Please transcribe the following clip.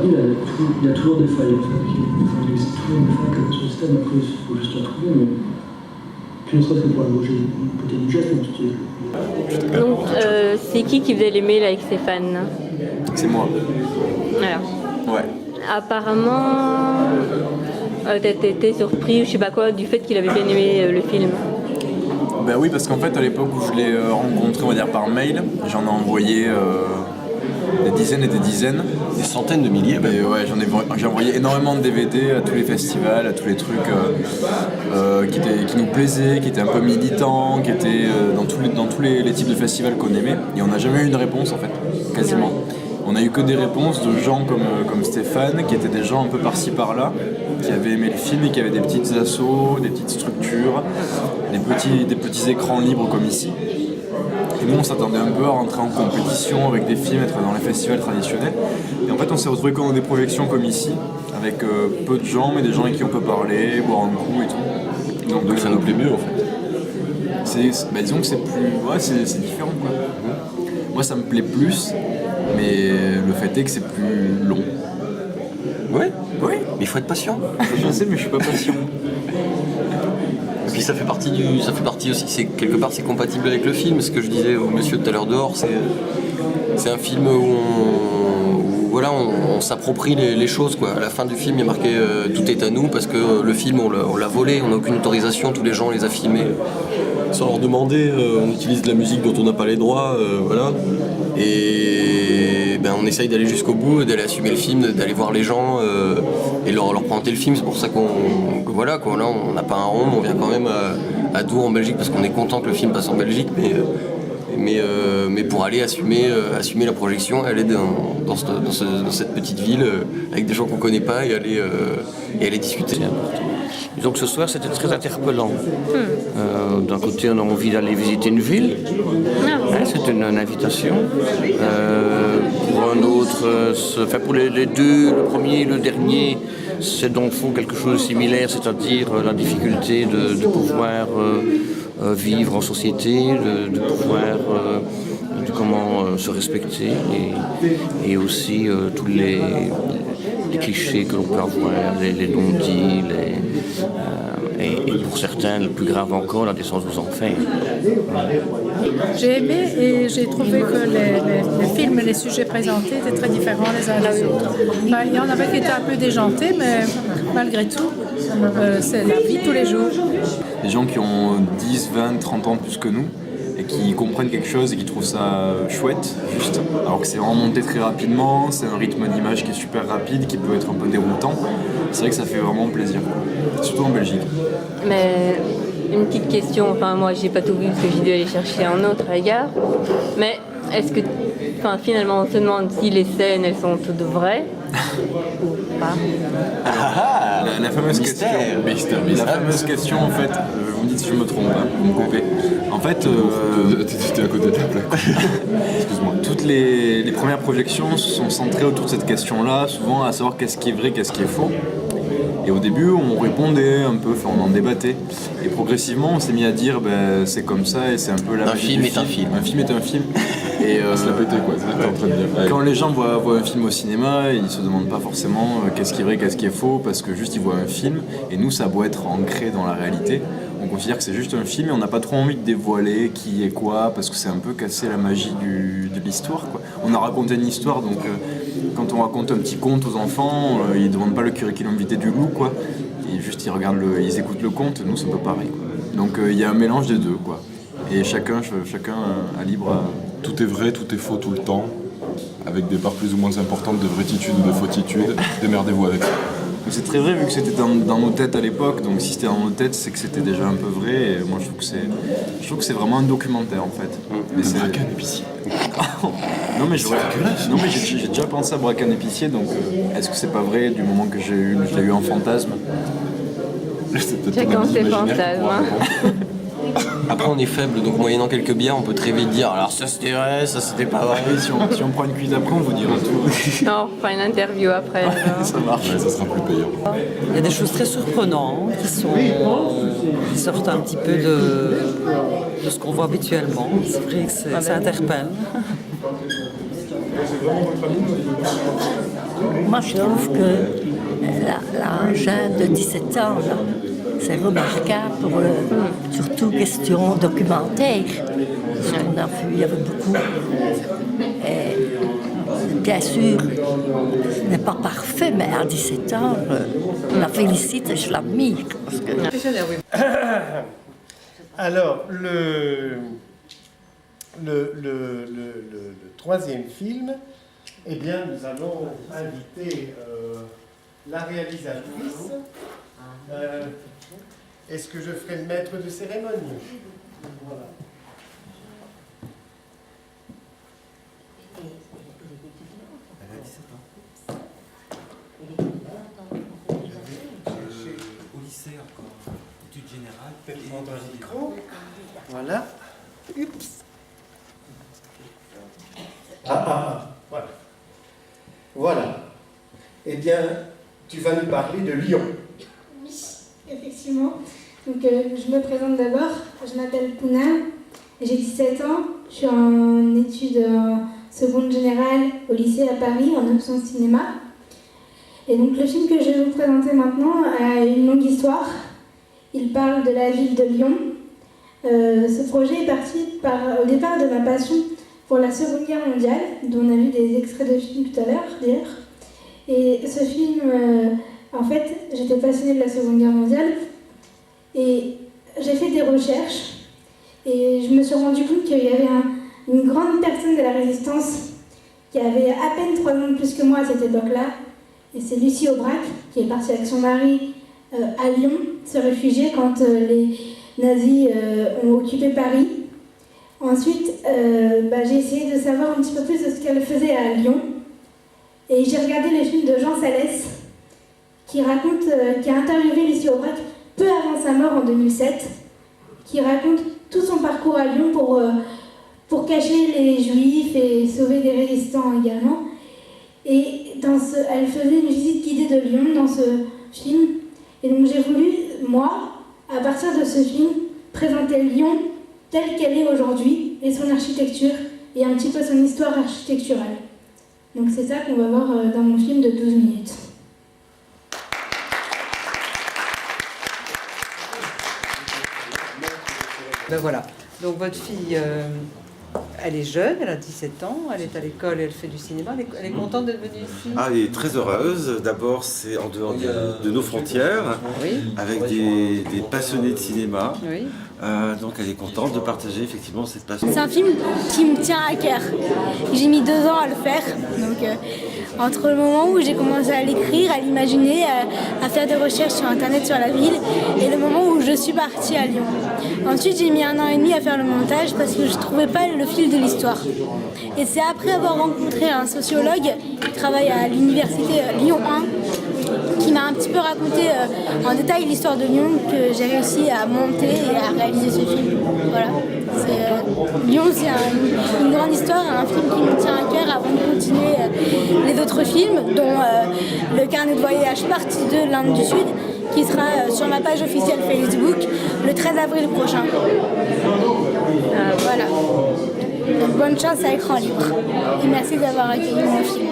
regardé, il y a toujours des failles. Il existe toujours des failles comme ce système. Après, il faut juste la trouver. Mais puis ne serait-ce que pour allonger peut-être du geste, Donc, c'est qui faisait les mails avec Stéphane? C'est moi. Voilà. Ouais. Apparemment, t'étais surpris, je sais pas quoi, du fait qu'il avait bien aimé le film. Ben oui, parce qu'en fait, à l'époque où je l'ai rencontré, on va dire par mail, j'en ai envoyé des dizaines et des dizaines. Des centaines de milliers. Et ouais, j'ai envoyé énormément de DVD à tous les festivals, à tous les trucs qui nous plaisaient, qui étaient un peu militants, qui étaient dans tous les types de festivals qu'on aimait. Et on n'a jamais eu une réponse en fait, quasiment. On a eu que des réponses de gens comme Stéphane, qui étaient des gens un peu par-ci par-là, qui avaient aimé le film et qui avaient des petites assos, des petites structures, des petits écrans libres comme ici. Et nous, on s'attendait un peu à rentrer en compétition avec des films, être dans les festivals traditionnels. Et en fait, on s'est retrouvés dans des projections comme ici, avec peu de gens, mais des gens avec qui on peut parler, boire un coup et tout. Donc ça nous plaît mieux en fait. Disons que c'est plus... Ouais, c'est différent quoi. Moi, ça me plaît plus, mais le fait est que c'est plus long. Ouais. Oui. Mais il faut être patient. Je sais, mais je suis pas patient. Et puis ça fait partie aussi, quelque part c'est compatible avec le film. Ce que je disais au monsieur tout à l'heure dehors, c'est un film où on s'approprie les choses quoi. À la fin du film il y a marqué tout est à nous parce que le film on l'a volé, on n'a aucune autorisation, tous les gens on les a filmés sans leur demander, on utilise de la musique dont on n'a pas les droits, voilà. Et on essaye d'aller jusqu'au bout, d'aller assumer le film, d'aller voir les gens et leur présenter le film. C'est pour ça qu'on n'a pas un rond, on vient quand même à Dour en Belgique parce qu'on est content que le film passe en Belgique, mais pour aller assumer la projection, aller dans cette petite ville avec des gens qu'on connaît pas et aller discuter. Donc ce soir c'était très interpellant. D'un côté on a envie d'aller visiter une ville, c'est une invitation. Pour un autre, pour les deux, le premier et le dernier, c'est dans le fond quelque chose de similaire, c'est-à-dire la difficulté de pouvoir vivre en société, de pouvoir de comment se respecter et aussi tous les clichés que l'on peut avoir, les non-dits, et pour certains, le plus grave encore, la descente aux enfers. J'ai aimé et j'ai trouvé que les films et les sujets présentés étaient très différents les uns des autres. Il y en avait qui étaient un peu déjantés, mais malgré tout, c'est la vie tous les jours. Des gens qui ont 10, 20, 30 ans de plus que nous et qui comprennent quelque chose et qui trouvent ça chouette, juste. Alors que c'est vraiment monté très rapidement, c'est un rythme d'image qui est super rapide, qui peut être un peu déroutant. C'est vrai que ça fait vraiment plaisir, surtout en Belgique. Mais une petite question, moi j'ai pas tout vu parce que j'ai dû aller chercher un autre égard, mais est-ce que finalement on se demande si les scènes elles sont toutes vraies ou pas? La fameuse question. La fameuse question en fait, vous me dites si je me trompe, vous me coupez. En fait, t'étais à côté de la plaque. excuse-moi. Toutes les premières projections sont centrées autour de cette question-là, souvent à savoir qu'est-ce qui est vrai, qu'est-ce qui est faux. Et au début, on répondait un peu, on en débattait. Et progressivement, on s'est mis à dire, c'est comme ça et c'est un peu la magie du film. Un film est un film. Et se la péter quoi, c'est ce que t'es en train de dire. Quand les gens voient un film au cinéma, ils se demandent pas forcément qu'est-ce qui est vrai, qu'est-ce qui est faux, parce que juste ils voient un film. Et nous, ça a beau être ancré dans la réalité, on considère que c'est juste un film et on n'a pas trop envie de dévoiler qui est quoi, parce que c'est un peu casser la magie de l'histoire, quoi. On a raconté une histoire, donc quand on raconte un petit conte aux enfants, ils demandent pas le curriculum vitae du loup, quoi. Et juste ils écoutent le conte, nous c'est un peu pareil, quoi. Donc il y a un mélange des deux, quoi. Et chacun a libre à... Tout est vrai, tout est faux tout le temps, avec des parts plus ou moins importantes de vraititude ou de fautitude. Démerdez-vous avec ça. C'est très vrai vu que c'était dans nos têtes à l'époque, donc si c'était dans nos têtes, c'est que c'était déjà un peu vrai. Et moi je trouve que c'est vraiment un documentaire en fait. Mais c'est un épicier. Non mais j'ai déjà pensé à braquer un épicier, donc est-ce que c'est pas vrai du moment que je l'ai eu en fantasme? Chacun ses fantasmes. Après on est faible, donc moyennant quelques bières on peut très vite dire alors ça c'était vrai, ça c'était pas vrai. Si on prend une cuite après on vous dira tout. Non, on fera une interview après. Ça marche. Ouais, ça sera plus payant. Il y a des choses très surprenantes qui sortent un petit peu de ce qu'on voit habituellement. C'est vrai que ça interpelle. Moi, je trouve que la jeune de 17 ans, là, c'est remarquable pour surtout question documentaire. Ce qu'on a vu, il y avait beaucoup. Et, bien sûr, ce n'est pas parfait, mais à 17 ans, je la félicite et je l'admire. Parce que... Alors, le troisième film, eh bien, nous allons inviter la réalisatrice. Est-ce que je ferai le maître de cérémonie? Voilà. Elle a 17 ans. Au lycée encore, études générales. Peut-être prendre un micro. Voilà. Oups. Voilà. Voilà. Eh bien, tu vas nous parler de Lyon. Oui, effectivement. Donc, je me présente d'abord. Je m'appelle Pounam, j'ai 17 ans. Je suis en études seconde générale au lycée à Paris, en option cinéma. Et donc, le film que je vais vous présenter maintenant a une longue histoire. Il parle de la ville de Lyon. Ce projet est parti au départ de ma passion pour la Seconde Guerre mondiale, dont on a vu des extraits de films tout à l'heure, d'ailleurs. Et ce film, en fait, j'étais passionnée de la Seconde Guerre mondiale et j'ai fait des recherches et je me suis rendu compte qu'il y avait une grande personne de la Résistance qui avait à peine 3 ans de plus que moi à cette époque-là, et c'est Lucie Aubrac, qui est partie avec son mari à Lyon se réfugier quand les nazis ont occupé Paris. Ensuite, j'ai essayé de savoir un petit peu plus de ce qu'elle faisait à Lyon. Et j'ai regardé le film de Jean Salès, qui a interviewé Lucie Aubrac peu avant sa mort en 2007, qui raconte tout son parcours à Lyon pour cacher les Juifs et sauver des résistants également. Et elle faisait une visite guidée de Lyon dans ce film. Et donc j'ai voulu, moi, à partir de ce film, présenter Lyon telle qu'elle est aujourd'hui, et son architecture, et un petit peu son histoire architecturale. Donc c'est ça qu'on va voir dans mon film de 12 minutes. Ben voilà, donc votre fille, elle est jeune, elle a 17 ans, elle est à l'école et elle fait du cinéma, elle est contente d'être venue ici? Ah, elle est très heureuse. D'abord, c'est en dehors de nos frontières, Oui. avec des passionnés de cinéma. Oui. Donc elle est contente de partager effectivement cette passion. C'est un film qui me tient à cœur. J'ai mis 2 ans à le faire. Donc, entre le moment où j'ai commencé à l'écrire, à l'imaginer, à faire des recherches sur internet sur la ville, et le moment où je suis partie à Lyon. Ensuite, j'ai mis 1 an et demi à faire le montage parce que je ne trouvais pas le fil de l'histoire. Et c'est après avoir rencontré un sociologue qui travaille à l'université Lyon 1, qui m'a un petit peu raconté en détail l'histoire de Lyon, que j'ai réussi à monter et à réaliser ce film. Voilà. Lyon, c'est une grande histoire, un film qui me tient à cœur avant de continuer les autres films, dont Le Carnet de voyage partie 2, l'Inde du Sud, qui sera sur ma page officielle Facebook le 13 avril prochain. Voilà. Donc, bonne chance à écran libre. Et merci d'avoir accueilli mon film.